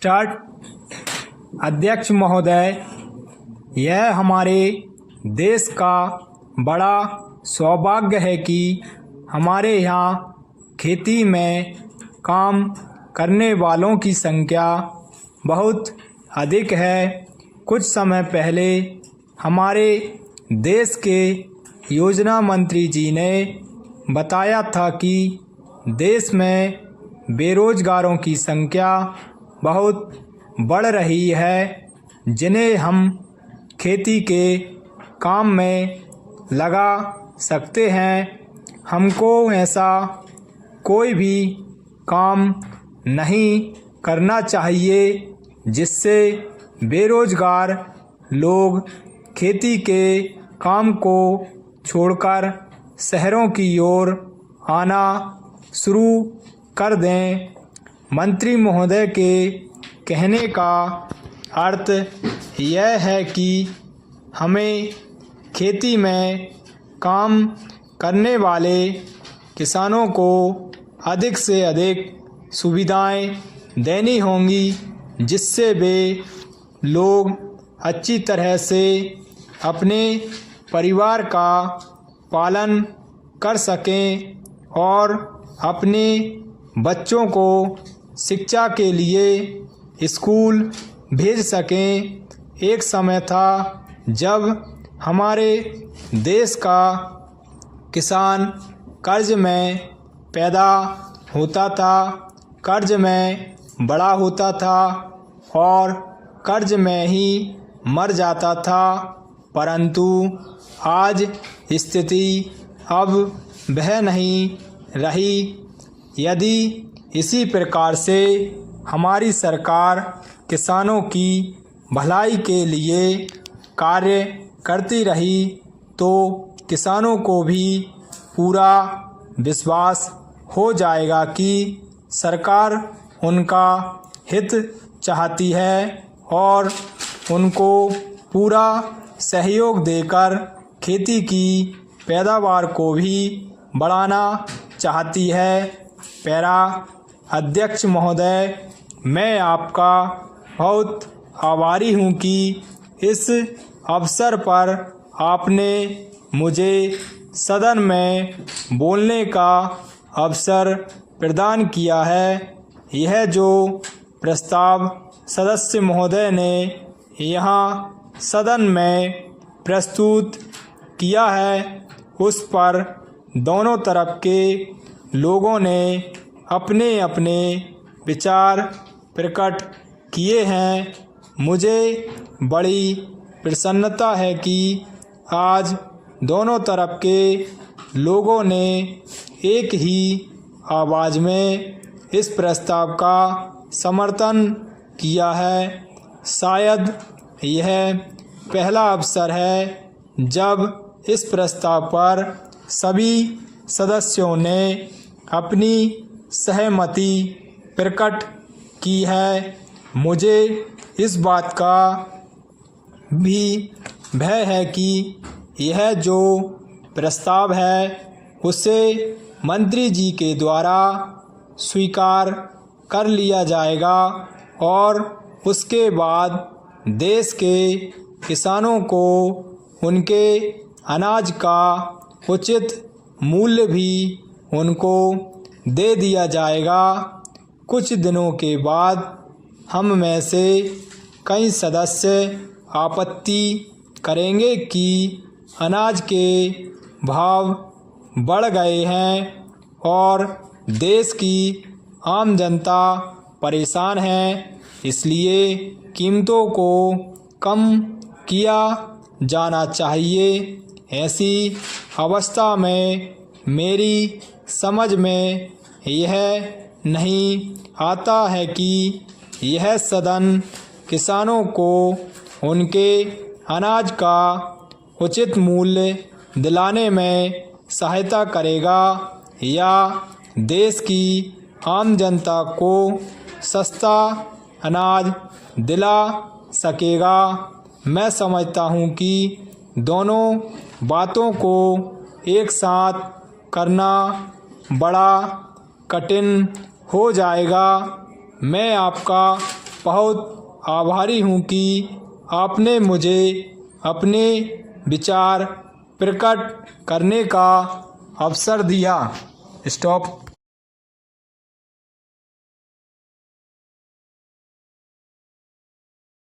Start. अध्यक्ष महोदय, यह हमारे देश का बड़ा सौभाग्य है कि हमारे यहाँ खेती में काम करने वालों की संख्या बहुत अधिक है। कुछ समय पहले हमारे देश के योजना मंत्री जी ने बताया था कि देश में बेरोजगारों की संख्या बहुत बढ़ रही है, जिन्हें हम खेती के काम में लगा सकते हैं। हमको ऐसा कोई भी काम नहीं करना चाहिए जिससे बेरोजगार लोग खेती के काम को छोड़कर शहरों की ओर आना शुरू कर दें। मंत्री महोदय के कहने का अर्थ यह है कि हमें खेती में काम करने वाले किसानों को अधिक से अधिक सुविधाएं देनी होंगी, जिससे वे लोग अच्छी तरह से अपने परिवार का पालन कर सकें और अपने बच्चों को शिक्षा के लिए स्कूल भेज सकें। एक समय था जब हमारे देश का किसान कर्ज में पैदा होता था, कर्ज में बड़ा होता था और कर्ज में ही मर जाता था, परंतु आज स्थिति अब वह नहीं रही। यदि इसी प्रकार से हमारी सरकार किसानों की भलाई के लिए कार्य करती रही तो किसानों को भी पूरा विश्वास हो जाएगा कि सरकार उनका हित चाहती है और उनको पूरा सहयोग देकर खेती की पैदावार को भी बढ़ाना चाहती है। पैरा अध्यक्ष महोदय, मैं आपका बहुत आभारी हूँ कि इस अवसर पर आपने मुझे सदन में बोलने का अवसर प्रदान किया है। यह जो प्रस्ताव सदस्य महोदय ने यहाँ सदन में प्रस्तुत किया है, उस पर दोनों तरफ के लोगों ने अपने अपने विचार प्रकट किए हैं। मुझे बड़ी प्रसन्नता है कि आज दोनों तरफ के लोगों ने एक ही आवाज़ में इस प्रस्ताव का समर्थन किया है। शायद यह पहला अवसर है जब इस प्रस्ताव पर सभी सदस्यों ने अपनी सहमति प्रकट की है। मुझे इस बात का भी भय है कि यह जो प्रस्ताव है उसे मंत्री जी के द्वारा स्वीकार कर लिया जाएगा और उसके बाद देश के किसानों को उनके अनाज का उचित मूल्य भी उनको दे दिया जाएगा। कुछ दिनों के बाद हम में से कई सदस्य आपत्ति करेंगे कि अनाज के भाव बढ़ गए हैं और देश की आम जनता परेशान है, इसलिए कीमतों को कम किया जाना चाहिए। ऐसी अवस्था में मेरी समझ में यह नहीं आता है कि यह सदन किसानों को उनके अनाज का उचित मूल्य दिलाने में सहायता करेगा या देश की आम जनता को सस्ता अनाज दिला सकेगा। मैं समझता हूँ कि दोनों बातों को एक साथ करना बड़ा कठिन हो जाएगा। मैं आपका बहुत आभारी हूँ कि आपने मुझे अपने विचार प्रकट करने का अवसर दिया। स्टॉप।